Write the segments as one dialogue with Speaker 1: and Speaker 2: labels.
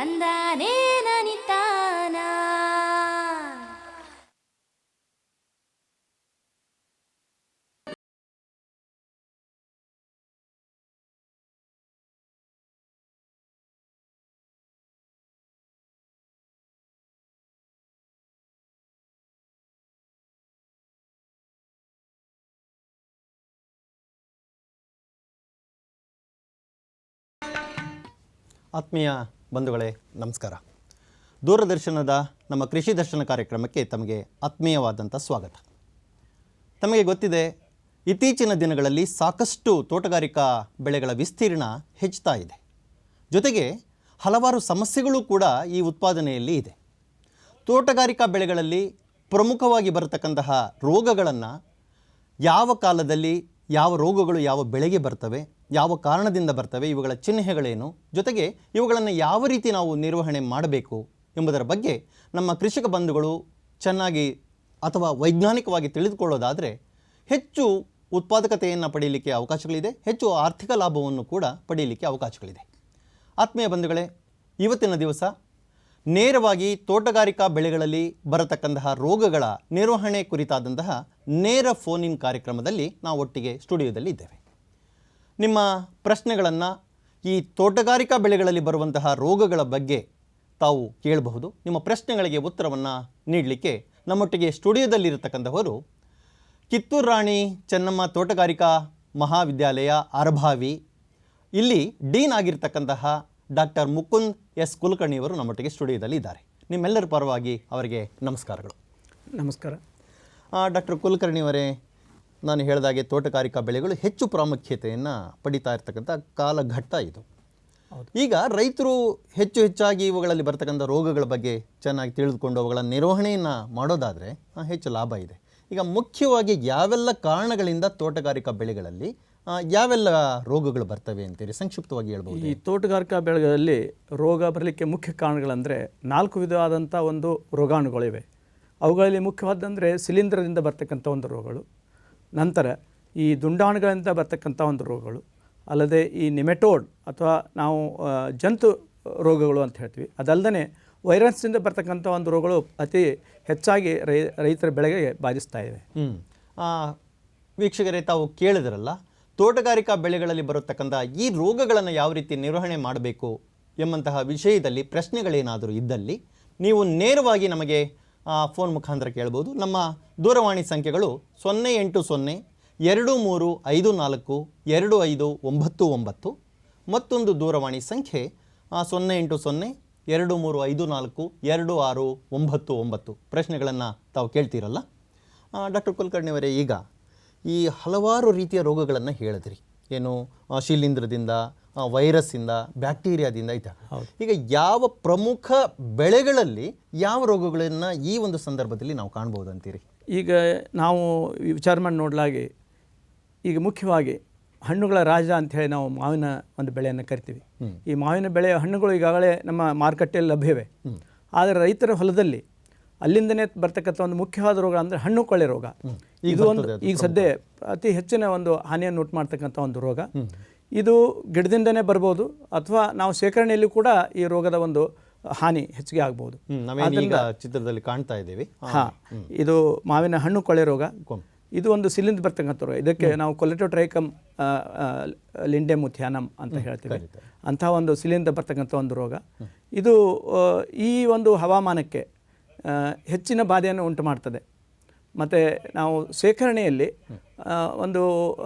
Speaker 1: ತಂದಾನೇ ನನಿತಾನ.
Speaker 2: ಆತ್ಮೀಯ ಬಂಧುಗಳೇ ನಮಸ್ಕಾರ. ದೂರದರ್ಶನದ ನಮ್ಮ ಕೃಷಿ ದರ್ಶನ ಕಾರ್ಯಕ್ರಮಕ್ಕೆ ತಮಗೆ ಆತ್ಮೀಯವಾದಂಥ ಸ್ವಾಗತ. ತಮಗೆ ಗೊತ್ತಿದೆ, ಇತ್ತೀಚಿನ ದಿನಗಳಲ್ಲಿ ಸಾಕಷ್ಟು ತೋಟಗಾರಿಕಾ ಬೆಳೆಗಳ ವಿಸ್ತೀರ್ಣ ಹೆಚ್ಚುತ್ತಾ ಇದೆ. ಜೊತೆಗೆ ಹಲವಾರು ಸಮಸ್ಯೆಗಳು ಕೂಡ ಈ ಉತ್ಪಾದನೆಯಲ್ಲಿ ಇದೆ. ತೋಟಗಾರಿಕಾ ಬೆಳೆಗಳಲ್ಲಿ ಪ್ರಮುಖವಾಗಿ ಬರತಕ್ಕಂತಹ ರೋಗಗಳನ್ನು ಯಾವ ಕಾಲದಲ್ಲಿ ಯಾವ ರೋಗಗಳು ಯಾವ ಬೆಳೆಗೆ ಬರ್ತವೆ, ಯಾವ ಕಾರಣದಿಂದ ಬರ್ತವೆ, ಇವುಗಳ ಚಿಹ್ನೆಗಳೇನು, ಜೊತೆಗೆ ಇವುಗಳನ್ನು ಯಾವ ರೀತಿ ನಾವು ನಿರ್ವಹಣೆ ಮಾಡಬೇಕು ಎಂಬುದರ ಬಗ್ಗೆ ನಮ್ಮ ಕೃಷಿಕ ಬಂಧುಗಳು ಚೆನ್ನಾಗಿ ಅಥವಾ ವೈಜ್ಞಾನಿಕವಾಗಿ ತಿಳಿದುಕೊಳ್ಳೋದಾದರೆ ಹೆಚ್ಚು ಉತ್ಪಾದಕತೆಯನ್ನು ಪಡೆಯಲಿಕ್ಕೆ ಅವಕಾಶಗಳಿದೆ, ಹೆಚ್ಚು ಆರ್ಥಿಕ ಲಾಭವನ್ನು ಕೂಡ ಪಡೆಯಲಿಕ್ಕೆ ಅವಕಾಶಗಳಿದೆ. ಆತ್ಮೀಯ ಬಂಧುಗಳೇ, ಇವತ್ತಿನ ದಿವಸ ನೇರವಾಗಿ ತೋಟಗಾರಿಕಾ ಬೆಳೆಗಳಲ್ಲಿ ಬರತಕ್ಕಂತಹ ರೋಗಗಳ ನಿರ್ವಹಣೆ ಕುರಿತಾದಂತಹ ನೇರ ಫೋನ್ ಇನ್ ಕಾರ್ಯಕ್ರಮದಲ್ಲಿ ನಾವು ಒಟ್ಟಿಗೆ ಸ್ಟುಡಿಯೋದಲ್ಲಿ ಇದ್ದೇವೆ. ನಿಮ್ಮ ಪ್ರಶ್ನೆಗಳನ್ನು ಈ ತೋಟಗಾರಿಕಾ ಬೆಳೆಗಳಲ್ಲಿ ಬರುವಂತಹ ರೋಗಗಳ ಬಗ್ಗೆ ತಾವು ಕೇಳಬಹುದು. ನಿಮ್ಮ ಪ್ರಶ್ನೆಗಳಿಗೆ ಉತ್ತರವನ್ನು ನೀಡಲಿಕ್ಕೆ ನಮ್ಮೊಟ್ಟಿಗೆ ಸ್ಟುಡಿಯೋದಲ್ಲಿರತಕ್ಕಂಥವರು ಕಿತ್ತೂರು ರಾಣಿ ಚೆನ್ನಮ್ಮ ತೋಟಗಾರಿಕಾ ಮಹಾವಿದ್ಯಾಲಯ ಅರಭಾವಿ ಇಲ್ಲಿ ಡೀನ್ ಆಗಿರ್ತಕ್ಕಂತಹ ಡಾಕ್ಟರ್ ಮುಕುಂದ್ ಎಸ್ ಕುಲಕರ್ಣಿಯವರು ನಮ್ಮೊಟ್ಟಿಗೆ ಸ್ಟುಡಿಯೋದಲ್ಲಿ ಇದ್ದಾರೆ. ನಿಮ್ಮೆಲ್ಲರ ಪರವಾಗಿ ಅವರಿಗೆ ನಮಸ್ಕಾರಗಳು.
Speaker 3: ನಮಸ್ಕಾರ.
Speaker 2: ಡಾಕ್ಟರ್ ಕುಲಕರ್ಣಿಯವರೇ, ನಾನು ಹೇಳಿದಾಗೆ ತೋಟಗಾರಿಕಾ ಬೆಳೆಗಳು ಹೆಚ್ಚು ಪ್ರಾಮುಖ್ಯತೆಯನ್ನು ಪಡಿತಾ ಇರ್ತಕ್ಕಂಥ ಕಾಲಘಟ್ಟ ಇದು. ಈಗ ರೈತರು ಹೆಚ್ಚಾಗಿ ಇವುಗಳಲ್ಲಿ ಬರ್ತಕ್ಕಂಥ ರೋಗಗಳ ಬಗ್ಗೆ ಚೆನ್ನಾಗಿ ತಿಳಿದುಕೊಂಡು ಅವುಗಳ ನಿರ್ವಹಣೆಯನ್ನು ಮಾಡೋದಾದರೆ ಹೆಚ್ಚು ಲಾಭ ಇದೆ. ಈಗ ಮುಖ್ಯವಾಗಿ ಯಾವೆಲ್ಲ ಕಾರಣಗಳಿಂದ ತೋಟಗಾರಿಕಾ ಬೆಳೆಗಳಲ್ಲಿ ಯಾವೆಲ್ಲ ರೋಗಗಳು ಬರ್ತವೆ ಅಂತೀರಿ, ಸಂಕ್ಷಿಪ್ತವಾಗಿ ಹೇಳ್ಬೋದು?
Speaker 3: ಈ ತೋಟಗಾರಿಕಾ ಬೆಳೆಗಳಲ್ಲಿ ರೋಗ ಬರಲಿಕ್ಕೆ ಮುಖ್ಯ ಕಾರಣಗಳಂದರೆ 4 ವಿಧವಾದಂಥ ಒಂದು ರೋಗಾಣುಗಳಿವೆ. ಅವುಗಳಲ್ಲಿ ಮುಖ್ಯವಾದಂದರೆ ಶಿಲೀಂಧ್ರದಿಂದ ಬರ್ತಕ್ಕಂಥ ಒಂದು ರೋಗಗಳು, ನಂತರ ಈ ದುಂಡಾಣುಗಳಿಂದ ಬರ್ತಕ್ಕಂಥ ಒಂದು ರೋಗಗಳು, ಅಲ್ಲದೆ ಈ ನಿಮೆಟೋಡ್ ಅಥವಾ ನಾವು ಜಂತು ರೋಗಗಳು ಅಂತ ಹೇಳ್ತೀವಿ. ಅದಲ್ಲದೆ ವೈರಸ್ನಿಂದ ಬರ್ತಕ್ಕಂಥ ಒಂದು ರೋಗಗಳು ಅತಿ ಹೆಚ್ಚಾಗಿ ರೈತರ ಬೆಳೆಗೆ ಬಾಧಿಸ್ತಾ ಇವೆ.
Speaker 2: ವೀಕ್ಷಕರೇ, ತಾವು ಕೇಳಿದ್ರಲ್ಲ, ತೋಟಗಾರಿಕಾ ಬೆಳೆಗಳಲ್ಲಿ ಬರತಕ್ಕಂಥ ಈ ರೋಗಗಳನ್ನು ಯಾವ ರೀತಿ ನಿರ್ವಹಣೆ ಮಾಡಬೇಕು ಎಂಬಂತಹ ವಿಷಯದಲ್ಲಿ ಪ್ರಶ್ನೆಗಳೇನಾದರೂ ಇದ್ದಲ್ಲಿ ನೀವು ನೇರವಾಗಿ ನಮಗೆ ಫೋನ್ ಮುಖಾಂತರ ಕೇಳ್ಬೋದು. ನಮ್ಮ ದೂರವಾಣಿ ಸಂಖ್ಯೆಗಳು 08023542599, ಮತ್ತೊಂದು ದೂರವಾಣಿ ಸಂಖ್ಯೆ 08023542699. ಪ್ರಶ್ನೆಗಳನ್ನು ತಾವು ಕೇಳ್ತೀರಲ್ಲ. ಡಾಕ್ಟರ್ ಕುಲಕರ್ಣಿಯವರೇ, ಈಗ ಈ ಹಲವಾರು ರೀತಿಯ ರೋಗಗಳನ್ನು ಹೇಳಿದ್ರಿ. ಏನು ಶಿಲೀಂಧ್ರದಿಂದ, ವೈರಸ್ಸಿಂದ, ಬ್ಯಾಕ್ಟೀರಿಯಾದಿಂದ ಇದ್ದಾಗ ಈಗ ಯಾವ ಪ್ರಮುಖ ಬೆಳೆಗಳಲ್ಲಿ ಯಾವ ರೋಗಗಳನ್ನು ಈ ಒಂದು ಸಂದರ್ಭದಲ್ಲಿ ನಾವು ಕಾಣ್ಬೋದು ಅಂತೀರಿ?
Speaker 3: ಈಗ ನಾವು ವಿಚಾರ ಮಾಡಿ ನೋಡಲಾಗಿ ಈಗ ಮುಖ್ಯವಾಗಿ ಹಣ್ಣುಗಳ ರಾಜ ಅಂಥೇಳಿ ನಾವು ಮಾವಿನ ಒಂದು ಬೆಳೆಯನ್ನು ಕರಿತೀವಿ. ಈ ಮಾವಿನ ಬೆಳೆಯ ಹಣ್ಣುಗಳು ಈಗಾಗಲೇ ನಮ್ಮ ಮಾರುಕಟ್ಟೆಯಲ್ಲಿ ಲಭ್ಯವೇ. ಆದರೆ ರೈತರ ಹೊಲದಲ್ಲಿ ಅಲ್ಲಿಂದನೇ ಬರ್ತಕ್ಕಂಥ ಒಂದು ಮುಖ್ಯವಾದ ರೋಗ ಅಂದರೆ ಹಣ್ಣು ಕೊಳ್ಳೆ ರೋಗ. ಇದು ಒಂದು ಈಗ ಸದ್ಯ ಅತಿ ಹೆಚ್ಚಿನ ಒಂದು ಹಾನಿಯನ್ನು ಉಂಟು ಮಾಡ್ತಕ್ಕಂಥ ಒಂದು ರೋಗ. ಇದು ಗಿಡದಿಂದನೇ ಬರ್ಬೋದು ಅಥವಾ ನಾವು ಶೇಖರಣೆಯಲ್ಲಿ ಕೂಡ ಈ ರೋಗದ ಒಂದು ಹಾನಿ ಹೆಚ್ಚಿಗೆ ಆಗ್ಬೋದು.
Speaker 2: ಚಿತ್ರದಲ್ಲಿ ಕಾಣ್ತಾ ಇದ್ದೀವಿ.
Speaker 3: ಇದು ಮಾವಿನ ಹಣ್ಣು ಕೊಳೆ ರೋಗ. ಇದು ಒಂದು ಶಿಲೀಂಧ್ರ ಬರ್ತಕ್ಕಂಥ ರೋಗ. ಇದಕ್ಕೆ ನಾವು ಕೊಲೆಟೋಟ್ರೈಕಮ್ ಲಿಂಡೆಮುಥಿಯಾನಮ್ ಅಂತ ಹೇಳ್ತೀವಿ. ಅಂತಹ ಒಂದು ಶಿಲೀಂಧ್ರ ಬರ್ತಕ್ಕಂಥ ಒಂದು ರೋಗ. ಇದು ಈ ಒಂದು ಹವಾಮಾನಕ್ಕೆ ಹೆಚ್ಚಿನ ಬಾಧೆಯನ್ನು ಉಂಟು ಮಾಡ್ತದೆ. ಮತ್ತು ನಾವು ಶೇಖರಣೆಯಲ್ಲಿ ಒಂದು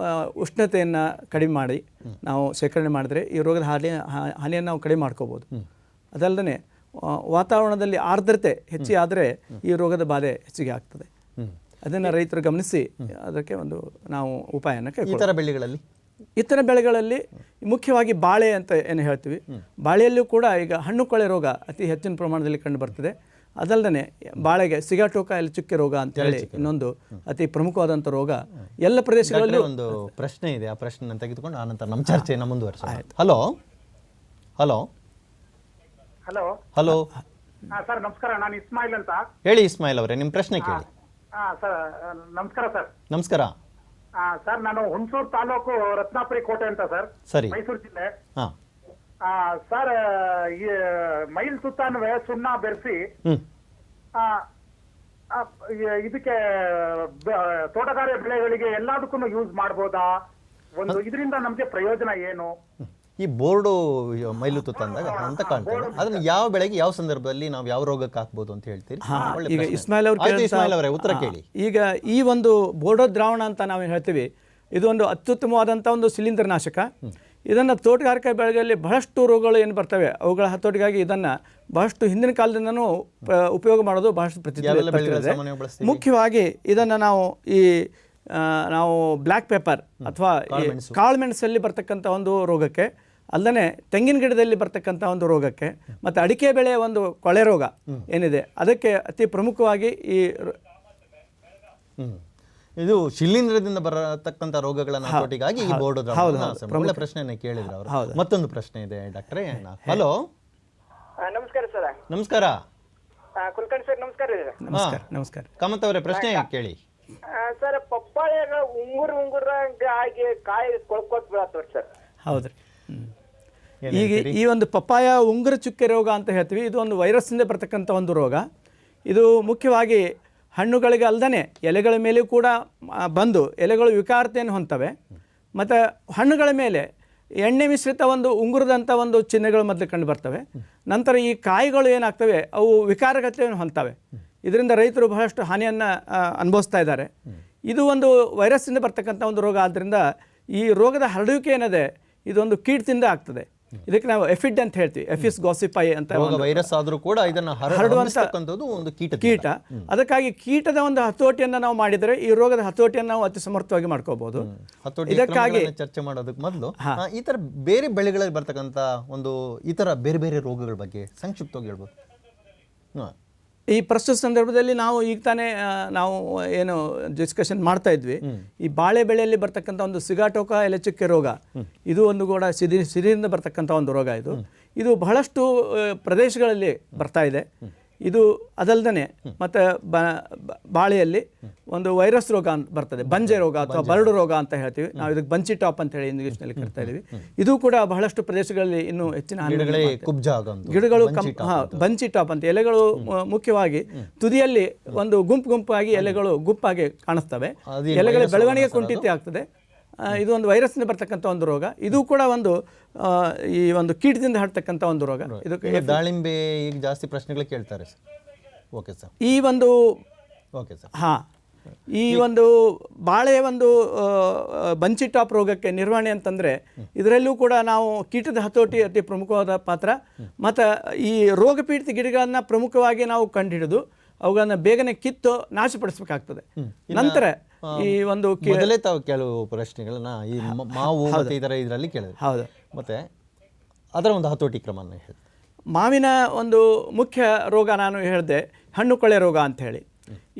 Speaker 3: ಉಷ್ಣತೆಯನ್ನು ಕಡಿಮೆ ಮಾಡಿ ನಾವು ಶೇಖರಣೆ ಮಾಡಿದ್ರೆ ಈ ರೋಗದ ಹಾನಿಯನ್ನು ನಾವು ಕಡಿಮೆ ಮಾಡ್ಕೋಬೋದು. ಅದಲ್ಲದೆ ವಾತಾವರಣದಲ್ಲಿ ಆರ್ದ್ರತೆ ಹೆಚ್ಚಿಗೆ ಆದರೆ ಈ ರೋಗದ ಬಾಧೆ ಹೆಚ್ಚಿಗೆ ಆಗ್ತದೆ. ಅದನ್ನು ರೈತರು ಗಮನಿಸಿ ಅದಕ್ಕೆ ಒಂದು ನಾವು ಉಪಾಯನ ಇತರ ಬೆಳೆಗಳಲ್ಲಿ ಮುಖ್ಯವಾಗಿ ಬಾಳೆ ಅಂತ ಏನು ಹೇಳ್ತೀವಿ. ಬಾಳೆಯಲ್ಲೂ ಕೂಡ ಈಗ ಹಣ್ಣು ಕೊಳೆ ರೋಗ ಅತಿ ಹೆಚ್ಚಿನ ಪ್ರಮಾಣದಲ್ಲಿ ಕಂಡು ಬರ್ತದೆ. ಅದಲ್ಲದೆ ಬಾಳೆಗೆ ಸಿಗಾಟೋಕ ಎಲೆ ಚುಕ್ಕೆ ರೋಗ ಅಂತ ಹೇಳಿ ಇನ್ನೊಂದು ಅತಿ ಪ್ರಮುಖವಾದಂಥ ರೋಗ ಎಲ್ಲ ಪ್ರದೇಶಗಳಲ್ಲಿ.
Speaker 2: ಒಂದು ಪ್ರಶ್ನೆ ಇದೆ, ಆ ಪ್ರಶ್ನೆ ತೆಗೆದುಕೊಂಡು ಆನಂತರ ನಮ್ಮ ಚರ್ಚೆಯನ್ನು ಮುಂದುವರಿಸೋಣ. Hello hello
Speaker 4: hello
Speaker 2: hello
Speaker 4: sir, ನಮಸ್ಕಾರ. ನಾನು ಇಸ್ಮಾಯಿಲ್ ಅಂತ.
Speaker 2: ಹೇಳಿ ಇಸ್ಮಾಯಿಲ್ ಅವರೇ, ನಿಮ್ಮ ಪ್ರಶ್ನೆ ಕೇಳಿ.
Speaker 4: ಸರ್ ನಮಸ್ಕಾರ. ಸರ್
Speaker 2: ನಮಸ್ಕಾರ.
Speaker 4: ಸರ್, ನಾನು ಹುಣಸೂರು ತಾಲೂಕು ರತ್ನಾಪುರಿ ಕೋಟೆ ಅಂತ ಸರ್,
Speaker 2: ಸರಿ,
Speaker 4: ಮೈಸೂರು ಜಿಲ್ಲೆ. ಸರ್ ಈ ಮೈಲ್ ಸುತ್ತಾನುವೆ ಸುಣ್ಣ ಬೆರೆಸಿ
Speaker 2: ಹ್ಮ್
Speaker 4: ಇದಕ್ಕೆ ತೋಟಗಾರಿಕೆ ಬೆಳೆಗಳಿಗೆ ಎಲ್ಲದಕ್ಕೂ ಯೂಸ್ ಮಾಡ್ಬೋದಾ? ಒಂದು ಇದರಿಂದ ನಮ್ಗೆ ಪ್ರಯೋಜನ ಏನು?
Speaker 2: ಈ ಬೋರ್ಡು ಮೈಲು ತುತ್ತಂದಾಗ ಅಂತ ಕಾಣ್ತೇವೆ. ಅದನ್ನ ಯಾವ ಬೆಳೆಗೆ ಯಾವ ಸಂದರ್ಭದಲ್ಲಿ ನಾವು ಯಾವ ರೋಗಕ್ಕೆ ಹಾಕ್ಬೋದು ಅಂತ ಹೇಳ್ತೀರಿ? ಒಳ್ಳೆ
Speaker 3: ಈಗ
Speaker 2: ಪ್ರಶ್ನೆ.
Speaker 3: ಇಸ್ಮಾಯಿಲ್ ಅವ್ರು
Speaker 2: ಆಯ್ತು, ಇಸ್ಮಾಯಿಲ್ ಅವರೇ ಉತ್ತರ ಕೇಳಿ.
Speaker 3: ಈಗ ಈ ಒಂದು ಬೋರ್ಡೋ ದ್ರಾವಣ ಅಂತ ನಾವು ಹೇಳ್ತೀವಿ, ಇದು ಒಂದು ಅತ್ಯುತ್ತಮವಾದಂಥ ಒಂದು ಶಿಲೀಂಧ್ರನಾಶಕ. ಇದನ್ನು ತೋಟಗಾರಿಕೆ ಬೆಳೆಗಳಲ್ಲಿ ಬಹಳಷ್ಟು ರೋಗಗಳು ಏನು ಬರ್ತವೆ ಅವುಗಳ ಹತೋಟಿಗಾಗಿ ಇದನ್ನು ಬಹಳಷ್ಟು ಹಿಂದಿನ ಕಾಲದಿಂದನೂ ಉಪಯೋಗ ಮಾಡೋದು ಬಹಳಷ್ಟು
Speaker 2: ಯಾವೆಲ್ಲ ಬೆಳೆಗಳು
Speaker 3: ಪ್ರಚಲಿತ.
Speaker 2: ಸಾಮಾನ್ಯವಾಗಿ ಬಳಸ್ತೀವಿ?
Speaker 3: ಮುಖ್ಯವಾಗಿ ಇದನ್ನು ನಾವು ಬ್ಲ್ಯಾಕ್ ಪೆಪ್ಪರ್ ಅಥವಾ ಕಾಳುಮೆಣಸಲ್ಲಿ ಬರ್ತಕ್ಕಂಥ ಒಂದು ರೋಗಕ್ಕೆ, ಅಲ್ಲದೆ ತೆಂಗಿನ ಗಿಡದಲ್ಲಿ ಬರ್ತಕ್ಕಂಥ ಒಂದು ರೋಗಕ್ಕೆ, ಮತ್ತು ಅಡಿಕೆ ಬೆಳೆಯ ಒಂದು ಕೊಳೆ ರೋಗ ಏನಿದೆ ಅದಕ್ಕೆ ಅತಿ ಪ್ರಮುಖವಾಗಿ
Speaker 2: ಇದು ಶಿಲೀಂಧ್ರದಿಂದ ಬರತಕ್ಕಂಥ ರೋಗಗಳ ಹತೋಟಿಗಾಗಿ ಈ ಬೋರ್ಡ್ ಒಳ್ಳೆ ಪ್ರಶ್ನೆಯನ್ನ ಕೇಳಿದ್ರು ಅವರು. ಮತ್ತೊಂದು ಪ್ರಶ್ನೆ ಇದೆ ಡಾಕ್ಟ್ರೇ. ಹಲೋ,
Speaker 5: ನಮಸ್ಕಾರ ಸರ್.
Speaker 2: ನಮಸ್ಕಾರ
Speaker 5: ಕುಲಕರ್ಣಿ ಸರ್, ನಮಸ್ಕಾರ ರೀ.
Speaker 3: ನಮಸ್ಕಾರ.
Speaker 2: ಕಾಮತ್ ಅವರೇ ಪ್ರಶ್ನೆ ಕೇಳಿ.
Speaker 5: ಸರ್, ಪಪ್ಪಾಯಾಗ ಉಂಗುರ ಆಗಿ ಕಾಯಿ ಕೊಳ್ಕೊತ್ ಬೀಳತ್ತವ್ರ ಸರ್.
Speaker 3: ಹೌದ್ರಿ. ಈಗ ಈ ಒಂದು ಪಪ್ಪಾಯ ಉಂಗುರ ಚುಕ್ಕೆ ರೋಗ ಅಂತ ಹೇಳ್ತೀವಿ. ಇದು ಒಂದು ವೈರಸ್ಸಿಂದ ಬರ್ತಕ್ಕಂಥ ಒಂದು ರೋಗ. ಇದು ಮುಖ್ಯವಾಗಿ ಹಣ್ಣುಗಳಿಗೆ ಅಲ್ಲದೆ ಎಲೆಗಳ ಮೇಲೆಯೂ ಕೂಡ ಬಂದು ಎಲೆಗಳು ವಿಕಾರತೆಯನ್ನು ಹೊಂದ್ತವೆ. ಮತ್ತು ಹಣ್ಣುಗಳ ಮೇಲೆ ಎಣ್ಣೆ ಮಿಶ್ರಿತ ಒಂದು ಉಂಗುರದಂಥ ಒಂದು ಚಿಹ್ನೆಗಳು ಮೊದಲು ಕಂಡು ಬರ್ತವೆ. ನಂತರ ಈ ಕಾಯಿಗಳು ಏನಾಗ್ತವೆ ಅವು ವಿಕಾರಗತಿಯನ್ನು ಹೊಂದ್ತವೆ. ಇದರಿಂದ ರೈತರು ಬಹಳಷ್ಟು ಹಾನಿಯನ್ನು ಅನುಭವಿಸ್ತಾ ಇದ್ದಾರೆ. ಇದು ಒಂದು ವೈರಸ್ಸಿಂದ ಬರ್ತಕ್ಕಂಥ ಒಂದು ರೋಗ. ಆದ್ದರಿಂದ ಈ ರೋಗದ ಹರಡುವಿಕೆ ಏನಿದೆ ಇದೊಂದು ಕೀಟದಿಂದ ಆಗ್ತದೆ. ಇದಕ್ಕೆ ನಾವು ಎಫಿಡ್ ಅಂತ ಹೇಳ್ತೀವಿ, ಎಫಿಸ್ ಗಾಸಿಪೈ ಅಂತ.
Speaker 2: ವೈರಸ್ ಆದರೂ ಕೂಡ ಇದನ್ನು ಹರಡುವಂತದ್ದು ಒಂದು ಕೀಟ.
Speaker 3: ಅದಕ್ಕಾಗಿ ಕೀಟದ ಒಂದು ಹತೋಟಿಯನ್ನು ನಾವು ಮಾಡಿದರೆ ಈ ರೋಗದ ಹತೋಟಿಯನ್ನು ನಾವು ಅತಿ ಸಮರ್ಥವಾಗಿ ಮಾಡ್ಕೋಬಹುದು.
Speaker 2: ಇದಕ್ಕಾಗಿ ಚರ್ಚೆ ಮಾಡೋದಕ್ಕೆ ಮೊದಲು ಈ ತರ ಬೇರೆ ಬೆಳೆಗಳಲ್ಲಿ ಬರ್ತಕ್ಕಂಥ ಒಂದು ಈ ತರ ಬೇರೆ ಬೇರೆ ರೋಗಗಳ ಬಗ್ಗೆ ಸಂಕ್ಷಿಪ್ತವಾಗಿ ಹೇಳ್ಬೋದು.
Speaker 3: ಈ ಪ್ರಸ್ತುತ ಸಂದರ್ಭದಲ್ಲಿ ನಾವು ಈಗ ತಾನೇ ನಾವು ಏನು ಡಿಸ್ಕಷನ್ ಮಾಡ್ತಾ ಇದ್ವಿ, ಈ ಬಾಳೆ ಬೆಳೆಯಲ್ಲಿ ಬರ್ತಕ್ಕಂಥ ಒಂದು ಸಿಗಾಟೋಕ ಎಲೆಚುಕ್ಕೆ ರೋಗ, ಇದು ಒಂದು ಕೂಡ ಸಿರಿಯಿಂದ ಬರ್ತಕ್ಕಂಥ ಒಂದು ರೋಗ. ಇದು ಬಹಳಷ್ಟು ಪ್ರದೇಶಗಳಲ್ಲಿ ಬರ್ತಾ ಇದೆ. ಇದು ಅದಲ್ದೇ ಮತ್ತು ಬಾಳೆಯಲ್ಲಿ ಒಂದು ವೈರಸ್ ರೋಗ ಅಂತ ಬರ್ತದೆ, ಬಂಜೆ ರೋಗ ಅಥವಾ ಬರಡು ರೋಗ ಅಂತ ಹೇಳ್ತೀವಿ ನಾವು. ಇದಕ್ಕೆ ಬಂಚಿ ಟಾಪ್ ಅಂತ ಹೇಳಿ ಇಂಗ್ಲೀಷ್ನಲ್ಲಿ ಕರಿತಾ ಇದೀವಿ. ಇದು ಕೂಡ ಬಹಳಷ್ಟು ಪ್ರದೇಶಗಳಲ್ಲಿ ಇನ್ನೂ ಹೆಚ್ಚಿನ ಗಿಡಗಳು ಬಂಚಿ ಟಾಪ್ ಅಂತ. ಎಲೆಗಳು ಮುಖ್ಯವಾಗಿ ತುದಿಯಲ್ಲಿ ಒಂದು ಗುಂಪಾಗಿ ಎಲೆಗಳು ಗುಂಪಾಗಿ ಕಾಣಿಸ್ತವೆ. ಎಲೆಗಳ ಬೆಳವಣಿಗೆ ಕುಂಠಿತ ಆಗ್ತದೆ. ಇದು ಒಂದು ವೈರಸ್ನಿಂದ ಬರ್ತಕ್ಕಂಥ ಒಂದು ರೋಗ. ಇದು ಕೂಡ ಒಂದು ಈ ಒಂದು ಕೀಟದಿಂದ ಹರಡ್ತಕ್ಕಂಥ ಒಂದು ರೋಗ. ಇದಕ್ಕೆ
Speaker 2: ದಾಳಿಂಬೆ ಈಗ ಜಾಸ್ತಿ ಪ್ರಶ್ನೆಗಳು ಕೇಳ್ತಾರೆ ಸರ್. Okay sir.
Speaker 3: ಈ ಒಂದು ಈ ಒಂದು ಬಾಳೆಯ ಒಂದು ಬಂಚಿ ಟಾಪ್ ರೋಗಕ್ಕೆ ನಿರ್ವಹಣೆ ಅಂತಂದರೆ ಇದರಲ್ಲೂ ಕೂಡ ನಾವು ಕೀಟದ ಹತೋಟಿ ಅತಿ ಪ್ರಮುಖವಾದ ಪಾತ್ರ. ಮತ್ತು ಈ ರೋಗ ಪೀಡಿತ ಗಿಡಗಳನ್ನು ಪ್ರಮುಖವಾಗಿ ನಾವು ಕಂಡುಹಿಡಿದು ಅವುಗಳನ್ನು ಬೇಗನೆ ಕಿತ್ತು ನಾಶಪಡಿಸಬೇಕಾಗ್ತದೆ. ನಂತರ ಈ ಒಂದು
Speaker 2: ಮೊದಲೇ ತಾವು ಕೆಲವು ಪ್ರಶ್ನೆಗಳನ್ನ ಈ ಮಾವು ಮತ್ತು ಇದರಲ್ಲಿ ಕೇಳಿದೆ.
Speaker 3: ಹೌದು.
Speaker 2: ಮತ್ತೆ ಅದರ ಒಂದು ಹತೋಟಿ ಕ್ರಮನ ಹೇಳಿ.
Speaker 3: ಮಾವಿನ ಒಂದು ಮುಖ್ಯ ರೋಗ ನಾನು ಹೇಳಿದೆ ಹಣ್ಣು ಕೊಳೆ ರೋಗ ಅಂಥೇಳಿ.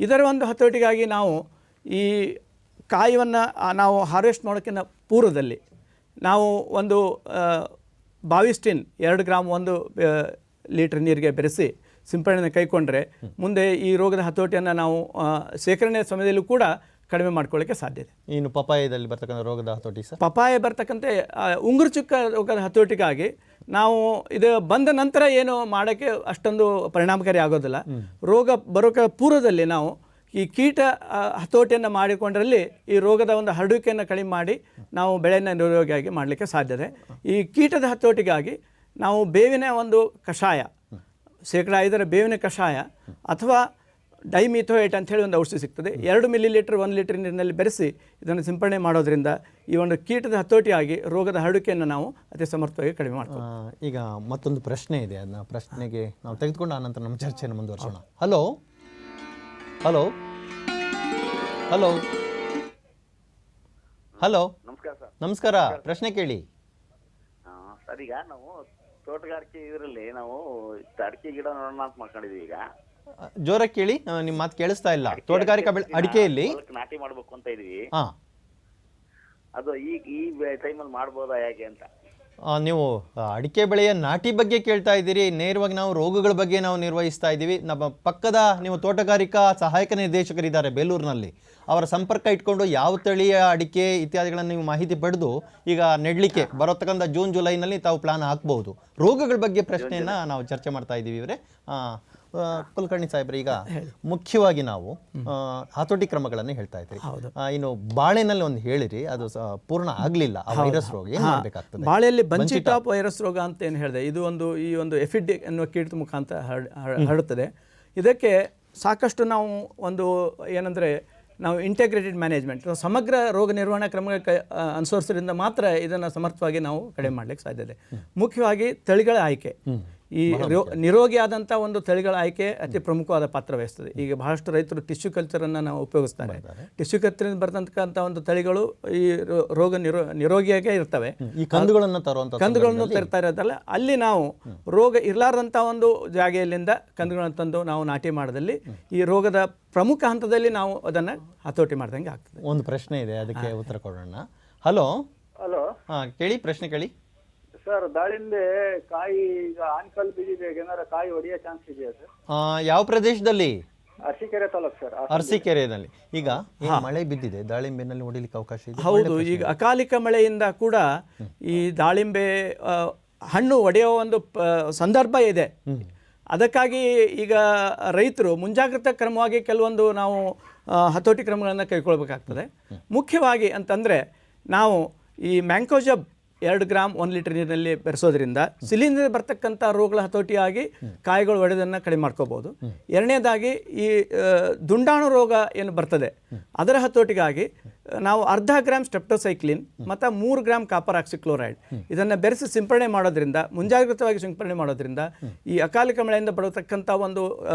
Speaker 3: ಇದರ ಒಂದು ಹತೋಟಿಗಾಗಿ ನಾವು ಈ ಕಾಯಿಯನ್ನು ನಾವು ಹಾರ್ವೆಸ್ಟ್ ಮಾಡೋಕ್ಕಿಂತ ಪೂರ್ವದಲ್ಲಿ ನಾವು ಒಂದು ಬಾವಿಸ್ಟಿನ್ 2 ಗ್ರಾಮ್ 1 ಲೀಟ್ರ್ ನೀರಿಗೆ ಬೆರೆಸಿ ಸಿಂಪಡಣೆ ಕೈಗೊಂಡ್ರೆ ಮುಂದೆ ಈ ರೋಗದ ಹತೋಟಿಯನ್ನು ನಾವು ಶೇಖರಣೆ ಸಮಯದಲ್ಲೂ ಕೂಡ ಕಡಿಮೆ ಮಾಡ್ಕೊಳ್ಳಿಕ್ಕೆ ಸಾಧ್ಯ ಇದೆ.
Speaker 2: ಇನ್ನು ಪಪಾಯದಲ್ಲಿ ಬರ್ತಕ್ಕಂಥ ರೋಗದ ಹತೋಟಿ ಸರ್?
Speaker 3: ಪಪಾಯ ಬರ್ತಕ್ಕಂಥ ಉಂಗುರು ಚುಕ್ಕ ರೋಗದ ಹತೋಟಿಗಾಗಿ ನಾವು ಇದು ಬಂದ ನಂತರ ಏನು ಮಾಡೋಕ್ಕೆ ಅಷ್ಟೊಂದು ಪರಿಣಾಮಕಾರಿ ಆಗೋದಿಲ್ಲ. ರೋಗ ಬರೋಕ್ಕೆ ಪೂರ್ವದಲ್ಲಿ ನಾವು ಈ ಕೀಟ ಹತೋಟಿಯನ್ನು ಮಾಡಿಕೊಂಡ್ರಲ್ಲಿ ಈ ರೋಗದ ಒಂದು ಹರಡುವಿಕೆಯನ್ನು ಕಡಿಮೆ ಮಾಡಿ ನಾವು ಬೆಳೆಯನ್ನು ನಿರೋಗಿಯಾಗಿ ಮಾಡಲಿಕ್ಕೆ ಸಾಧ್ಯತೆ. ಈ ಕೀಟದ ಹತೋಟಿಗಾಗಿ ನಾವು ಬೇವಿನ ಒಂದು ಕಷಾಯ 5% ಬೇವಿನ ಕಷಾಯ ಅಥವಾ ಡೈಮಿಥೋಯೇಟ್ ಅಂಥೇಳಿ ಒಂದು ಔಷಧಿ ಸಿಗ್ತದೆ. 2 ಮಿಲಿಲೀಟರ್ 1 ಲೀಟರ್ ನೀರಿನಲ್ಲಿ ಬೆರೆಸಿ ಇದನ್ನು ಸಿಂಪಡಣೆ ಮಾಡೋದ್ರಿಂದ ಈ ಒಂದು ಕೀಟದ ಹತೋಟಿಯಾಗಿ ರೋಗದ ಹರಡುವಿಕೆಯನ್ನು ನಾವು ಅತಿ ಸಮರ್ಥವಾಗಿ ಕಡಿಮೆ ಮಾಡ್ತೀವಿ.
Speaker 2: ಈಗ ಮತ್ತೊಂದು ಪ್ರಶ್ನೆ ಇದೆ, ಅದನ್ನ ಪ್ರಶ್ನೆಗೆ ನಾವು ತೆಗೆದುಕೊಂಡು ಆನಂತರ ನಮ್ಮ ಚರ್ಚೆಯನ್ನು ಮುಂದುವರಿಸೋಣ. ಹಲೋ ಹಲೋ ಹಲೋ ಹಲೋ
Speaker 6: ನಮಸ್ಕಾರ ಸರ್.
Speaker 2: ನಮಸ್ಕಾರ. ಪ್ರಶ್ನೆ ಕೇಳಿ
Speaker 6: ಸರ್. ಈಗ ನಾವು ತೋಟಗಾರಿಕೆ ಇದರಲ್ಲಿ ನಾವು ಅಡಿಕೆ ಗಿಡ ನೋಡೋಣ ಅಂತ ಮಾಡ್ಕೊಂಡಿದ್ವಿ. ಈಗ
Speaker 2: ಜೋರಾಗಿ ಕೇಳಿ, ನಿಮ್ಮ ಮಾತು ಕೇಳಿಸ್ತಾ ಇಲ್ಲ. ತೋಟಗಾರಿಕಾ ಅಡಿಕೆಯಲ್ಲಿ
Speaker 6: ನಾಟಿ ಮಾಡ್ಬೇಕು ಅಂತ ಇದೀವಿ. ಅದು ಈ ಟೈಮಲ್ಲಿ ಮಾಡ್ಬೋದಾ ಹೇಗೆ ಅಂತ?
Speaker 2: ನೀವು ಅಡಿಕೆ ಬೆಳೆಯ ನಾಟಿ ಬಗ್ಗೆ ಕೇಳ್ತಾ ಇದ್ದೀರಿ. ನೇರವಾಗಿ ನಾವು ರೋಗಗಳ ಬಗ್ಗೆ ನಾವು ನಿರ್ವಹಿಸ್ತಾ ಇದ್ದೀವಿ. ನಮ್ಮ ಪಕ್ಕದ ನೀವು ತೋಟಗಾರಿಕಾ ಸಹಾಯಕ ನಿರ್ದೇಶಕರಿದ್ದಾರೆ ಬೇಲೂರಿನಲ್ಲಿ, ಅವರ ಸಂಪರ್ಕ ಇಟ್ಕೊಂಡು ಯಾವ ತಳಿಯ ಅಡಿಕೆ ಇತ್ಯಾದಿಗಳನ್ನು ನೀವು ಮಾಹಿತಿ ಪಡೆದು ಈಗ ನೆಡಲಿಕ್ಕೆ ಬರೋತಕ್ಕಂಥ ಜೂನ್ ಜುಲೈನಲ್ಲಿ ತಾವು ಪ್ಲಾನ್ ಹಾಕ್ಬಹುದು. ರೋಗಗಳ ಬಗ್ಗೆ ಪ್ರಶ್ನೆಯನ್ನು ನಾವು ಚರ್ಚೆ ಮಾಡ್ತಾ ಇದ್ದೀವಿ ಇವರೇ. ಕುಲಕರ್ಣಿ ಸಾಹೇಬ್ರೆ, ಈಗ ಮುಖ್ಯವಾಗಿ ನಾವು ಹತೋಟಿ ಕ್ರಮಗಳನ್ನು ಹೇಳ್ತಾ ಇದ್ರಿ. ಇನ್ನು ಬಾಳೆನಲ್ಲಿ ಒಂದು ಹೇಳಿರಿ, ಅದು ಪೂರ್ಣ ಆಗಲಿಲ್ಲ ಆ ವೈರಸ್ ರೋಗ, ಏನು ಮಾಡಬೇಕಾಗ್ತದೆ?
Speaker 3: ಬಾಳೆಯಲ್ಲಿ ಬಂಚಿ ಟಾಪ್ ವೈರಸ್ ರೋಗ ಅಂತ ಏನು ಹೇಳಿದೆ, ಇದು ಈ ಒಂದು ಎಫಿಡ್ ಎನ್ನುವ ಕೀಟದ ಮುಖಾಂತರ ಹರಡುತ್ತದೆ. ಇದಕ್ಕೆ ಸಾಕಷ್ಟು ನಾವು ಏನಂದರೆ ನಾವು ಇಂಟಿಗ್ರೇಟೆಡ್ ಮ್ಯಾನೇಜ್ಮೆಂಟ್, ಸಮಗ್ರ ರೋಗ ನಿರ್ವಹಣಾ ಕ್ರಮಕ್ಕೆ ಅನುಸರಿಸೋದ್ರಿಂದ ಮಾತ್ರ ಇದನ್ನು ಸಮರ್ಥವಾಗಿ ನಾವು ಕಡಿಮೆ ಮಾಡಲಿಕ್ಕೆ ಸಾಧ್ಯ ಇದೆ. ಮುಖ್ಯವಾಗಿ ತಳಿಗಳ ಆಯ್ಕೆ, ಈ ನಿರೋಗಿಯಾದಂಥ ಒಂದು ತಳಿಗಳ ಆಯ್ಕೆ ಅತಿ ಪ್ರಮುಖವಾದ ಪಾತ್ರ ವಹಿಸ್ತದೆ. ಈಗ ಬಹಳಷ್ಟು ರೈತರು ಟಿಶ್ಯೂ ಕಲ್ಚರನ್ನು ನಾವು ಉಪಯೋಗಿಸ್ತಾರೆ. ಟಿಶ್ಯೂ ಕಲ್ಚರಿಂದ ಬರ್ತಕ್ಕಂಥ ಒಂದು ತಳಿಗಳು ಈ ರೋಗ ನಿರೋಗಿಯಾಗೇ ಇರ್ತವೆ.
Speaker 2: ಈ ಕಂದುಗಳನ್ನು
Speaker 3: ತರ್ತಾ ಇರೋದಲ್ಲ, ಅಲ್ಲಿ ನಾವು ರೋಗ ಇರಲಾರ್ದಂಥ ಒಂದು ಜಾಗೆಯಲ್ಲಿಂದ ಕಂದುಗಳನ್ನು ತಂದು ನಾವು ನಾಟಿ ಮಾಡೋದಲ್ಲಿ ಈ ರೋಗದ ಪ್ರಮುಖ ಹಂತದಲ್ಲಿ ನಾವು ಅದನ್ನು ಹತೋಟಿ ಮಾಡ್ದಂಗೆ ಆಗ್ತದೆ.
Speaker 2: ಒಂದು ಪ್ರಶ್ನೆ ಇದೆ, ಅದಕ್ಕೆ ಉತ್ತರ ಕೊಡೋಣ. ಹಲೋ
Speaker 5: ಹಲೋ,
Speaker 2: ಕೇಳಿ, ಪ್ರಶ್ನೆ ಕೇಳಿ
Speaker 5: ಸರ್. ದಾಳಿಂಬೆ ಕಾಯಿ ಈಗ ಆನ್ಕಲ್ ಬಿದ್ದಿದೆ, ಏನಾರ ಕಾಯಿ ಹೊಡೆಯೋ ಚಾನ್ಸ್ ಇದೆಯಾ ಸರ್?
Speaker 2: ಯಾವ ಪ್ರದೇಶದಲ್ಲಿ?
Speaker 5: ಅರಸೀಕೆರೆ ತಾಲೂಕು ಸರ್.
Speaker 2: ಅರಸೀಕೆರೆಯಲ್ಲಿ ಈಗ ಮಳೆ ಬಿದ್ದಿದೆ, ದಾಳಿಂಬೆನಲ್ಲಿ ಹೊಡಿಲಿಕ್ಕೆ ಅವಕಾಶ ಇದೆ?
Speaker 3: ಹೌದು, ಈಗ ಅಕಾಲಿಕ ಮಳೆಯಿಂದ ಕೂಡ ಈ ದಾಳಿಂಬೆ ಹಣ್ಣು ಒಡೆಯುವ ಒಂದು ಸಂದರ್ಭ ಇದೆ. ಅದಕ್ಕಾಗಿ ಈಗ ರೈತರು ಮುಂಜಾಗ್ರತಾ ಕ್ರಮವಾಗಿ ಕೆಲವೊಂದು ನಾವು ಹತೋಟಿ ಕ್ರಮಗಳನ್ನು ಕೈಗೊಳ್ಳಬೇಕಾಗ್ತದೆ. ಮುಖ್ಯವಾಗಿ ಅಂತಂದರೆ ನಾವು ಈ ಮ್ಯಾಂಕೋಜಬ್ 2 ಗ್ರಾಮ್ 1 ಲೀಟರ್ ನೀರಿನಲ್ಲಿ ಬೆರೆಸೋದ್ರಿಂದ ಸಿಲಿಂಡರ್ ಬರ್ತಕ್ಕಂಥ ರೋಗಗಳ ಹತೋಟಿಯಾಗಿ ಕಾಯಿಗಳು ಒಡೆದನ್ನು ಕಡಿಮೆ ಮಾಡ್ಕೋಬೋದು. ಎರಡನೇದಾಗಿ ಈ ದುಂಡಾಣು ರೋಗ ಏನು ಬರ್ತದೆ ಅದರ ಹತೋಟಿಗಾಗಿ ನಾವು 0.5 ಗ್ರಾಮ್ ಸ್ಟೆಪ್ಟೋಸೈಕ್ಲಿನ್ ಮತ್ತು 3 ಗ್ರಾಮ್ ಕಾಪರ್ ಆಕ್ಸಿಕ್ಲೋರೈಡ್ ಇದನ್ನು ಬೆರೆಸಿ ಸಿಂಪಡಣೆ ಮಾಡೋದ್ರಿಂದ, ಮುಂಜಾಗ್ರತವಾಗಿ ಸಿಂಪಡಣೆ ಮಾಡೋದ್ರಿಂದ ಈ ಅಕಾಲಿಕ ಮಳೆಯಿಂದ ಬರತಕ್ಕಂಥ ಒಂದು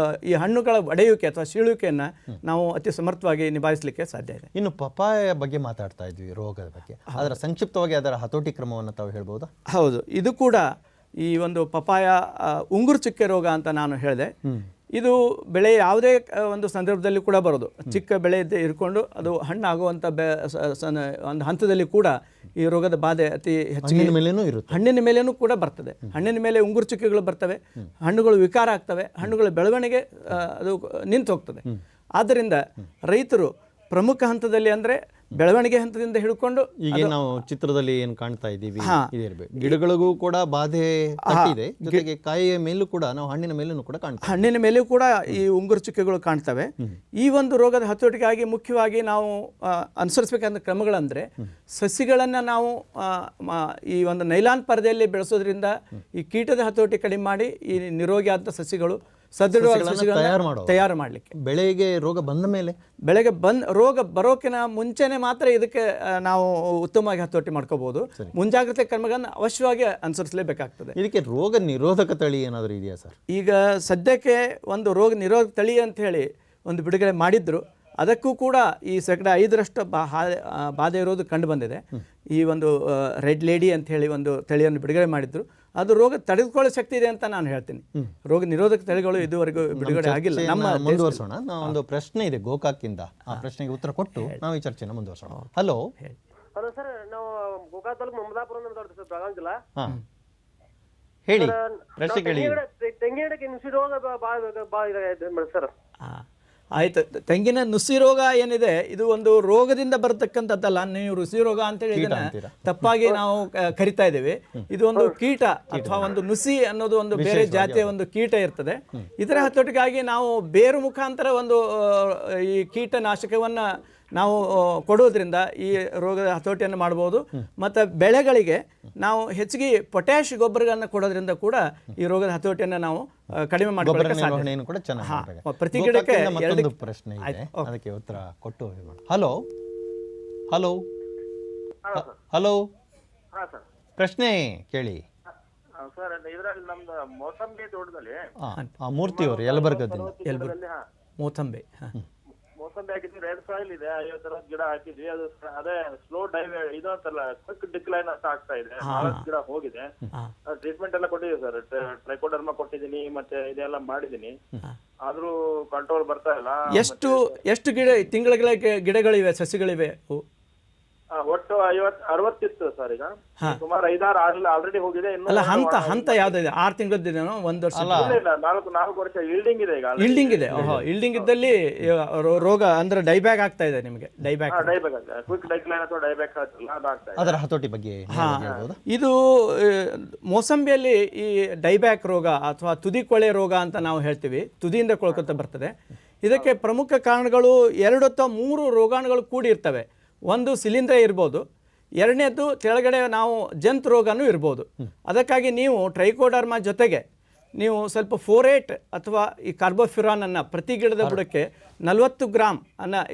Speaker 3: ಈ ಹಣ್ಣುಗಳ ಒಡೆಯುವಿಕೆ ಅಥವಾ ಸೀಳುವಿಕೆಯನ್ನು ನಾವು ಅತಿ ಸಮರ್ಥವಾಗಿ ನಿಭಾಯಿಸಲಿಕ್ಕೆ ಸಾಧ್ಯ ಇದೆ.
Speaker 2: ಇನ್ನು ಪಪಾಯ ಬಗ್ಗೆ ಮಾತಾಡ್ತಾ ಇದ್ವಿ, ರೋಗದ ಬಗ್ಗೆ, ಅದರ ಸಂಕ್ಷಿಪ್ತವಾಗಿ ಅದರ ಹತೋಟಿ ಕ್ರಮವನ್ನು ತಾವು ಹೇಳ್ಬೋದಾ?
Speaker 3: ಹೌದು, ಇದು ಕೂಡ ಈ ಒಂದು ಪಪಾಯ ಉಂಗುರು ಚುಕ್ಕೆ ರೋಗ ಅಂತ ನಾನು ಹೇಳಿದೆ. ಇದು ಬೆಳೆ ಯಾವುದೇ ಒಂದು ಸಂದರ್ಭದಲ್ಲಿ ಕೂಡ ಬರೋದು. ಚಿಕ್ಕ ಬೆಳೆ ಇರ್ಕೊಂಡು ಅದು ಹಣ್ಣು ಆಗುವಂಥ ಒಂದು ಹಂತದಲ್ಲಿ ಕೂಡ ಈ ರೋಗದ ಬಾಧೆ ಅತಿ ಹೆಚ್ಚಿನ ಹಣ್ಣಿನ ಮೇಲೇನೂ ಕೂಡ ಬರ್ತದೆ. ಹಣ್ಣಿನ ಮೇಲೆ ಉಂಗುರು ಚುಕ್ಕೆಗಳು ಬರ್ತವೆ, ಹಣ್ಣುಗಳು ವಿಕಾರ ಆಗ್ತವೆ, ಹಣ್ಣುಗಳ ಬೆಳವಣಿಗೆ ಅದು ನಿಂತು ಹೋಗ್ತದೆ. ಆದ್ದರಿಂದ ರೈತರು ಪ್ರಮುಖ ಹಂತದಲ್ಲಿ ಅಂದರೆ ಬೆಳವಣಿಗೆ ಹಂತದಿಂದ ಹಿಡ್ಕೊಂಡು
Speaker 2: ಈಗ ನಾವು ಚಿತ್ರದಲ್ಲಿ ಏನು ಕಾಣ್ತಾ ಇದ್ದೀವಿ, ಗಿಡಗಳಿಗೂ ಕೂಡ ಬಾಧೆ ತಟ್ಟಿದೆ, ಜೊತೆಗೆ ಕಾಯಿಯ ಮೇಲೂ ಕೂಡ ನಾವು ಹಣ್ಣಿನ ಮೇಲೂ ಕೂಡ ಕಾಣ್ತೇವೆ,
Speaker 3: ಹಣ್ಣಿನ ಮೇಲೂ ಕೂಡ ಈ ಉಂಗುರು ಚುಕ್ಕೆಗಳು ಕಾಣ್ತವೆ. ಈ ಒಂದು ರೋಗದ ಹತೋಟಿಗಾಗಿ ಮುಖ್ಯವಾಗಿ ನಾವು ಅನುಸರಿಸಬೇಕಾದ ಕ್ರಮಗಳಂದರೆ ಸಸಿಗಳನ್ನು ನಾವು ಈ ಒಂದು ನೈಲಾನ್ ಪರದೆಯಲ್ಲಿ ಬೆಳೆಸೋದ್ರಿಂದ ಈ ಕೀಟದ ಹತೋಟಿ ಕಡಿಮೆ ಮಾಡಿ ಈ ನಿರೋಗಿ ಆದ ಸಸಿಗಳು ತಯಾರು ಮಾಡಲಿಕ್ಕೆ.
Speaker 2: ಬೆಳೆಗೆ ರೋಗ ಬಂದ ಮೇಲೆ,
Speaker 3: ಬೆಳೆಗೆ ರೋಗ ಬರೋಕಿನ ಮುಂಚೆನೆ ಮಾತ್ರ ಇದಕ್ಕೆ ನಾವು ಉತ್ತಮವಾಗಿ ಹತೋಟಿ ಮಾಡ್ಕೋಬಹುದು. ಮುಂಜಾಗ್ರತೆ ಕ್ರಮಗಳನ್ನು ಅವಶ್ಯವಾಗಿ ಅನುಸರಿಸಲೇಬೇಕಾಗ್ತದೆ.
Speaker 2: ಇದಕ್ಕೆ ರೋಗ ನಿರೋಧಕ ತಳಿ ಏನಾದರೂ ಇದೆಯಾ ಸರ್?
Speaker 3: ಈಗ ಸದ್ಯಕ್ಕೆ ಒಂದು ರೋಗ ನಿರೋಧಕ ತಳಿ ಅಂತ ಹೇಳಿ ಒಂದು ಬಿಡುಗಡೆ ಮಾಡಿದ್ರು. ಅದಕ್ಕೂ ಕೂಡ ಈ 5% ಬಾಧೆ ಇರೋದು ಕಂಡು ಬಂದಿದೆ. ಈ ಒಂದು ರೆಡ್ ಲೇಡಿ ಅಂತ ಹೇಳಿ ಒಂದು ತಳಿಯನ್ನು ಬಿಡುಗಡೆ ಮಾಡಿದ್ರು. ಅದು ರೋಗ ತಡೆದುಕೊಳ್ಳೋ ಶಕ್ತಿ ಇದೆ ಅಂತ ನಾನು ಹೇಳ್ತೀನಿ. ರೋಗ ನಿರೋಧಕ ತಳಿಗಳು ಇದುವರೆಗೂ ಬಿಡುಗಡೆ ಆಗಿಲ್ಲ. ನಮ್ಮ
Speaker 2: ಮುಂದುವರ್ಸೋಣ. ಒಂದು ಪ್ರಶ್ನೆ ಇದೆ ಗೋಕಾಕಿಂದ, ಆ ಪ್ರಶ್ನೆಗೆ ಉತ್ತರ ಕೊಟ್ಟು ನಾವು ಈ ಚರ್ಚೆನ ಮುಂದುವರ್ಸೋಣ. ಹಲೋ
Speaker 5: ಹಲೋ ಸರ್, ನಾವು ಗೋಕಾಕ್ ತಾಲೂಕು ಮಮದಾಪುರ ಸರ್, ಬೆಳಗಾವಿ ಜಿಲ್ಲಾ.
Speaker 2: ಹೇಳಿ, ಪ್ರಶ್ನೆ ಕೇಳಿ.
Speaker 5: ತೆಂಗಿನ ಗಿಡಕ್ಕೆ ನುಸಿ ರೋಗ ಸರ್.
Speaker 3: ಆಯ್ತು, ತೆಂಗಿನ ನುಸಿ ರೋಗ ಏನಿದೆ ಇದು ಒಂದು ರೋಗದಿಂದ ಬರತಕ್ಕಂಥದ್ದಲ್ಲ. ನೀವು ನುಸಿ ರೋಗ ಅಂತೇಳಿ ಇದನ್ನ ತಪ್ಪಾಗಿ ನಾವು ಕರಿತಾ ಇದ್ದೇವೆ. ಇದು ಒಂದು ಕೀಟ ಅಥವಾ ಒಂದು ನುಸಿ ಅನ್ನೋದು ಒಂದು ಬೇರೆ ಜಾತಿಯ ಒಂದು ಕೀಟ ಇರ್ತದೆ. ಇದರ ಹತೋಟಿಗಾಗಿ ನಾವು ಬೇರು ಮುಖಾಂತರ ಒಂದು ಈ ಕೀಟನಾಶಕವನ್ನ ನಾವು ಕೊಡೋದ್ರಿಂದ ಈ ರೋಗದ ಹತೋಟಿಯನ್ನು ಮಾಡ್ಬೋದು. ಮತ್ತು ಬೆಳೆಗಳಿಗೆ ನಾವು ಹೆಚ್ಚಿಗೆ ಪೊಟ್ಯಾಶ್ ಗೊಬ್ಬರಗಳನ್ನು ಕೊಡೋದ್ರಿಂದ ಕೂಡ ಈ ರೋಗದ ಹತೋಟಿಯನ್ನು ನಾವು ಕಡಿಮೆ ಮಾಡಲಿಕ್ಕೆ ಸಾಧ್ಯ. ಪ್ರತಿ ಗಿಡಕ್ಕೆ
Speaker 2: ಮತ್ತೊಂದು ಪ್ರಶ್ನೆ ಇದೆ, ಅದಕ್ಕೆ ಉತ್ತರ ಕೊಟ್ಟು. ಹಲೋ ಹಲೋ ಹಲೋ, ಪ್ರಶ್ನೆ ಕೇಳಿ
Speaker 6: ಸರ್. ಇದರಲ್ಲಿ ನಮ್ದು ಮೋಸಂಬಿ ತೋಟದಲ್ಲಿ
Speaker 2: ಮೂರ್ತಿಯವರು ಯಲಬುರ್ಗದಿಂದ
Speaker 3: ಮೋಸಂಬಿ
Speaker 6: ಹಾಕಿದ್ವಿ. ರೆಡ್ ಸಾಯಿಲ್ ಇದೆ, 50 ಗಿಡ ಹಾಕಿದ್ವಿ. ಅದು ಅದೇ ಸ್ಲೋ ಇದು ಅಂತಲ್ಲ, ಕ್ವಿಕ್ ಡಿಕ್ಲೈನ್ ಅಂತ ಆಗ್ತಾ ಇದೆ. 4 ಗಿಡ ಹೋಗಿದೆ. ಟ್ರೀಟ್ಮೆಂಟ್ ಎಲ್ಲ ಕೊಟ್ಟಿದ್ದೀವಿ ಸರ್, ಟ್ರೈಕೋಡರ್ಮಾ ಕೊಟ್ಟಿದ್ದೀನಿ, ಮತ್ತೆ ಇದೆಲ್ಲ ಮಾಡಿದ್ದೀನಿ. ಆದ್ರೂ ಕಂಟ್ರೋಲ್ ಬರ್ತಾ ಇಲ್ಲ.
Speaker 3: ಎಷ್ಟು ತಿಂಗಳ ಗಿಡಗಳಿವೆ, ಸಸಿಗಳಿವೆ?
Speaker 6: ಒಟ್ಟು 60 ಸರ್. ಈಗ ಸುಮಾರು 5-6 ಆಲ್ರೆಡಿ ಹೋಗಿದೆ.
Speaker 3: ಅಲ್ಲ, ಹಂತ ಯಾವ್ದಿದೆ? 6 ತಿಂಗಳದ್ದೇನೋ, 1 ವರ್ಷ?
Speaker 6: ಇಲ್ಲ, 4 ವರ್ಷ ಇಲ್ಡಿಂಗ್ ಇದೆ. ಈಗ
Speaker 3: ಇಲ್ಡಿಂಗ್ ಇದೆ. ಇಲ್ಡಿಂಗ್ ಇದ್ದಲ್ಲಿ ರೋಗ ಅಂದ್ರೆ ಡೈಬ್ಯಾಗ್ ಆಗ್ತಾ ಇದೆ ನಿಮಗೆ. ಡೈಬ್ಯಾಗ್
Speaker 6: ಕ್ವಿಕ್ ಡೈಕ್ಲೈನ್ ಅಥವಾ ಡೈಬ್ಯಾಕ್ ಆಗ್ತಾ ಇದೆ.
Speaker 2: ಅದರ ಹತೋಟಿ ಬಗ್ಗೆ ಹೇಳ್ಬೋದಾ?
Speaker 3: ಇದು ಮೋಸಂಬಿಯಲ್ಲಿ ಈ ಡೈಬ್ಯಾಕ್ ರೋಗ ಅಥವಾ ತುದಿ ಕೊಳೆ ರೋಗ ಅಂತ ನಾವು ಹೇಳ್ತೀವಿ, ತುದಿಯಿಂದ ಕೊಳ್ಕೊತ ಬರ್ತದೆ. ಇದಕ್ಕೆ ಪ್ರಮುಖ ಕಾರಣಗಳು 2 ಅಥವಾ 3 ರೋಗಾಣುಗಳು ಕೂಡಿರ್ತವೆ. ಒಂದು ಶಿಲೀಂಧ್ರ ಇರ್ಬೋದು, ಎರಡನೇದು ಕೆಳಗಡೆ ನಾವು ಜಂತು ರೋಗನೂ ಇರ್ಬೋದು. ಅದಕ್ಕಾಗಿ ನೀವು ಟ್ರೈಕೋಡರ್ಮಾ ಜೊತೆಗೆ ನೀವು ಸ್ವಲ್ಪ ಫೋರೇಟ್ ಅಥವಾ ಈ ಕಾರ್ಬೋಫ್ಯುರಾನನ್ನು ಪ್ರತಿ ಗಿಡದ ಬುಡಕ್ಕೆ 40 ಗ್ರಾಮ್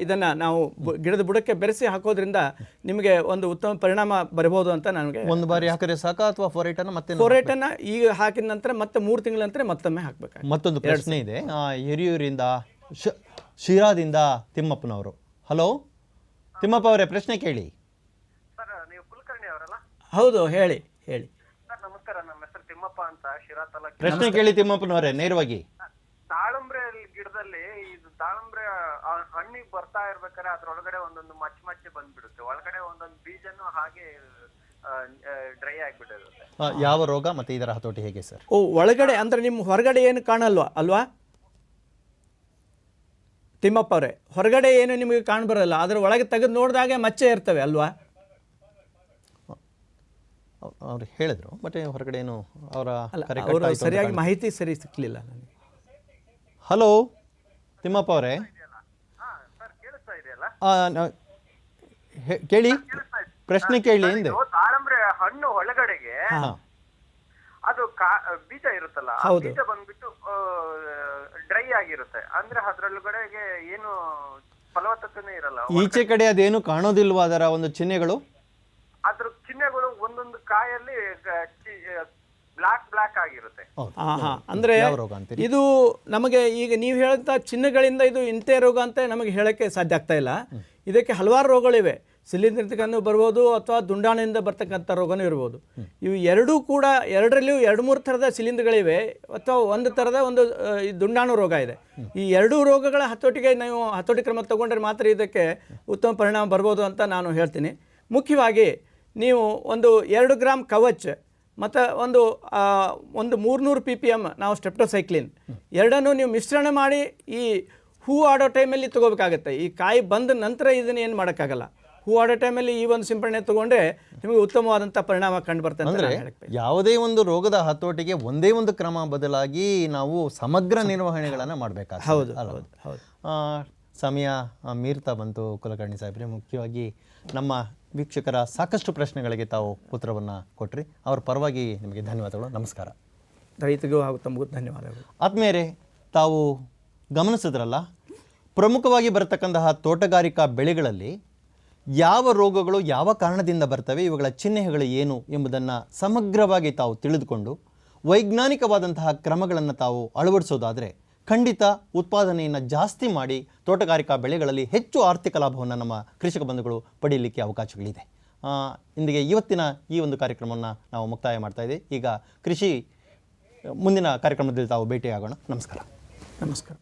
Speaker 3: ಇದನ್ನು ನಾವು ಗಿಡದ ಬುಡಕ್ಕೆ ಬೆರೆಸಿ ಹಾಕೋದ್ರಿಂದ ನಿಮಗೆ ಒಂದು ಉತ್ತಮ ಪರಿಣಾಮ ಬರಬಹುದು ಅಂತ ನನಗೆ.
Speaker 2: ಒಂದು ಬಾರಿ ಹಾಕಿದ್ರೆ ಸಾಕ ಅಥವಾ ಫೋರೇಟನ್ನು ಮತ್ತೆ?
Speaker 3: ಫೋರೇಟನ್ನು ಈಗ ಹಾಕಿದ ನಂತರ ಮತ್ತೆ 3 ತಿಂಗಳ ನಂತರ ಮತ್ತೊಮ್ಮೆ ಹಾಕಬೇಕು.
Speaker 2: ಮತ್ತೊಂದು ಪ್ರಶ್ನೆ ಇದೆ. ಹಿರಿಯೂರಿಂದ ಶಿರಾದಿಂದ ತಿಮ್ಮಪ್ಪನವರು. ಹಲೋ ತಿಮ್ಮಪ್ಪ ಅವರೇ, ಪ್ರಶ್ನೆ ಕೇಳಿ.
Speaker 5: ಸರ್, ನೀವು ಕುಲಕರ್ಣಿ ಅವರಲ್ಲ?
Speaker 3: ಹೌದು, ಹೇಳಿ.
Speaker 5: ಸರ್ ನಮಸ್ಕಾರ, ನಮ್ಮ ಹೆಸರು ತಿಮ್ಮಪ್ಪ ಅಂತ, ಶಿರಾ ತಾಲೂಕು.
Speaker 2: ಪ್ರಶ್ನೆ ಕೇಳಿ ತಿಮ್ಮಪ್ಪನವರೇ, ನೇರವಾಗಿ.
Speaker 5: ದಾಳಂಬ್ರೆ ಗಿಡದಲ್ಲಿ ಇದು ದಾಳಂಬ್ರೆ ಹಣ್ಣಿಗೆ ಬರ್ತಾ ಇರ್ಬೇಕಾದ್ರೆ ಅದ್ರೊಳಗಡೆ ಒಂದೊಂದು ಮಚ್ಚಿ ಬಂದ್ಬಿಡುತ್ತೆ, ಒಳಗಡೆ ಒಂದೊಂದು ಬೀಜನು ಹಾಗೆ ಡ್ರೈ ಆಗಿಬಿಟ್ಟಿರುತ್ತೆ.
Speaker 2: ಯಾವ ರೋಗ ಮತ್ತೆ ಇದರ ಹತೋಟಿ ಹೇಗೆ ಸರ್?
Speaker 3: ಒಳಗಡೆ ಅಂದ್ರೆ ನಿಮ್ಮ ಹೊರಗಡೆ ಏನು ಕಾಣಲ್ವಾ ಅಲ್ವಾ ತಿಮ್ಮಪ್ಪ ಅವರೇ? ಹೊರಗಡೆ ಏನು ನಿಮಗೆ ಕಾಣಬರಲ್ಲ, ಅದರ ಒಳಗೆ ತೆಗೆದು ನೋಡಿದಾಗೆ ಮಚ್ಚೆ ಇರ್ತವೆ ಅಲ್ವಾ?
Speaker 2: ಅವ್ರು ಹೇಳಿದ್ರು, ಬಟ್ ಹೊರಗಡೆ ಏನು
Speaker 3: ಅವರು ಸರಿಯಾಗಿ ಮಾಹಿತಿ ಸಿಕ್ಕಲಿಲ್ಲ ನನಗೆ.
Speaker 2: ಹಲೋ ತಿಮ್ಮಪ್ಪ ಅವರೇ, ಕೇಳಿ, ಪ್ರಶ್ನೆ ಕೇಳಿ ಹಿಂದೆ.
Speaker 5: ದಾಳಂಬ್ರೆ ಹಣ್ಣು ಒಳಗಡೆಗೆ ಅದು ಬೀಜ ಇರುತ್ತಲ್ಲ, ಬೀಜ ಬಂದ್ಬಿಟ್ಟು ಡ್ರೈ ಆಗಿರುತ್ತೆ. ಅಂದ್ರೆ ಅದ್ರೊಳಗಡೆಗೆ ಏನು ಫಲವತ್ತತೆನೇ ಇರಲ್ಲ.
Speaker 2: ಈಚೆ ಕಡೆ ಅದೇನು ಕಾಣೋದಿಲ್ವಾ ಅದರ ಒಂದು ಚಿಹ್ನೆಗಳು?
Speaker 5: ಅದ್ರ ಚಿಹ್ನೆಗಳು ಒಂದೊಂದು ಕಾಯಲ್ಲಿ ಬ್ಲಾಕ್ ಆಗಿರುತ್ತೆ.
Speaker 3: ಅಂದ್ರೆ ಇದು ನಮಗೆ ಈಗ ನೀವು ಹೇಳಿದ ಚಿಹ್ನೆಗಳಿಂದ ಇದು ಇಂಥ ರೋಗ ಅಂತ ನಮಗೆ ಹೇಳಕ್ಕೆ ಸಾಧ್ಯ ಆಗ್ತಾ ಇಲ್ಲ. ಇದಕ್ಕೆ ಹಲವಾರು ರೋಗಗಳಿವೆ. ಶಿಲೀಂಧ್ರದಿಂದ ಬರ್ಬೋದು ಅಥವಾ ದುಂಡಾಣೆಯಿಂದ ಬರ್ತಕ್ಕಂಥ ರೋಗನೂ ಇರ್ಬೋದು. ಇವು ಎರಡೂ ಕೂಡ, ಎರಡರಲ್ಲಿಯೂ 2-3 ಥರದ ಶಿಲೀಂಧ್ರಗಳಿವೆ ಅಥವಾ ಒಂದು ಥರದ ಒಂದು ದುಂಡಾಣು ರೋಗ ಇದೆ. ಈ ಎರಡೂ ರೋಗಗಳ ಹತೋಟಿಗೆ ನೀವು ಹತೋಟಿ ಕ್ರಮ ತಗೊಂಡ್ರೆ ಮಾತ್ರ ಇದಕ್ಕೆ ಉತ್ತಮ ಪರಿಣಾಮ ಬರ್ಬೋದು ಅಂತ ನಾನು ಹೇಳ್ತೀನಿ. ಮುಖ್ಯವಾಗಿ ನೀವು ಒಂದು 2 ಗ್ರಾಮ್ ಕವಚ್ ಮತ್ತು ಒಂದು 300 ppm ನಾವು ಸ್ಟೆಪ್ಟೋಸೈಕ್ಲಿನ್ ಎರಡನ್ನೂ ನೀವು ಮಿಶ್ರಣ ಮಾಡಿ ಈ ಹೂ ಆಡೋ ಟೈಮಲ್ಲಿ ತೊಗೋಬೇಕಾಗತ್ತೆ. ಈ ಕಾಯಿ ಬಂದ ನಂತರ ಇದನ್ನು ಏನು ಮಾಡೋಕ್ಕಾಗಲ್ಲ. ಹೂ ಆಡೋ ಟೈಮಲ್ಲಿ ಈ ಒಂದು ಸಿಂಪಡಣೆ ತೊಗೊಂಡ್ರೆ ನಿಮಗೆ ಉತ್ತಮವಾದಂಥ ಪರಿಣಾಮ ಕಂಡು ಬರ್ತದೆ.
Speaker 2: ಅಂದರೆ ಯಾವುದೇ ಒಂದು ರೋಗದ ಹತೋಟಿಗೆ ಒಂದೇ ಒಂದು ಕ್ರಮ ಬದಲಾಗಿ ನಾವು ಸಮಗ್ರ ನಿರ್ವಹಣೆಗಳನ್ನು ಮಾಡಬೇಕಾಗ್ತದೆ.
Speaker 3: ಹೌದು ಹೌದು ಹೌದು.
Speaker 2: ಸಮಯ ಮೀರ್ತಾ ಬಂತು ಕುಲಕರ್ಣಿ ಸಾಹೇಬ್ರೆ. ಮುಖ್ಯವಾಗಿ ನಮ್ಮ ವೀಕ್ಷಕರ ಸಾಕಷ್ಟು ಪ್ರಶ್ನೆಗಳಿಗೆ ತಾವು ಉತ್ತರವನ್ನು ಕೊಟ್ರಿ. ಅವರ ಪರವಾಗಿ ನಿಮಗೆ ಧನ್ಯವಾದಗಳು. ನಮಸ್ಕಾರ.
Speaker 3: ರೈತರಿಗೂ ಹಾಗೂ ತಮಗೂ ಧನ್ಯವಾದಗಳು.
Speaker 2: ಆದ್ಮೇಲೆ ತಾವು ಗಮನಿಸಿದ್ರಲ್ಲ, ಪ್ರಮುಖವಾಗಿ ಬರತಕ್ಕಂತಹ ತೋಟಗಾರಿಕಾ ಬೆಳೆಗಳಲ್ಲಿ ಯಾವ ರೋಗಗಳು ಯಾವ ಕಾರಣದಿಂದ ಬರ್ತವೆ, ಇವುಗಳ ಚಿಹ್ನೆಗಳು ಏನು ಎಂಬುದನ್ನು ಸಮಗ್ರವಾಗಿ ತಾವು ತಿಳಿದುಕೊಂಡು ವೈಜ್ಞಾನಿಕವಾದಂತಹ ಕ್ರಮಗಳನ್ನು ತಾವು ಅಳವಡಿಸೋದಾದರೆ ಖಂಡಿತ ಉತ್ಪಾದನೆಯನ್ನು ಜಾಸ್ತಿ ಮಾಡಿ ತೋಟಗಾರಿಕಾ ಬೆಳೆಗಳಲ್ಲಿ ಹೆಚ್ಚು ಆರ್ಥಿಕ ಲಾಭವನ್ನು ನಮ್ಮ ಕೃಷಿಕ ಬಂಧುಗಳು ಪಡೆಯಲಿಕ್ಕೆ ಅವಕಾಶಗಳಿದೆ. ಇಂದಿಗೆ ಇವತ್ತಿನ ಈ ಒಂದು ಕಾರ್ಯಕ್ರಮವನ್ನು ನಾವು ಮುಕ್ತಾಯ ಮಾಡ್ತಾ ಇದ್ದೀವಿ. ಈಗ ಕೃಷಿ ಮುಂದಿನ ಕಾರ್ಯಕ್ರಮದಲ್ಲಿ ತಾವು ಭೇಟಿಯಾಗೋಣ. ನಮಸ್ಕಾರ.
Speaker 3: ನಮಸ್ಕಾರ.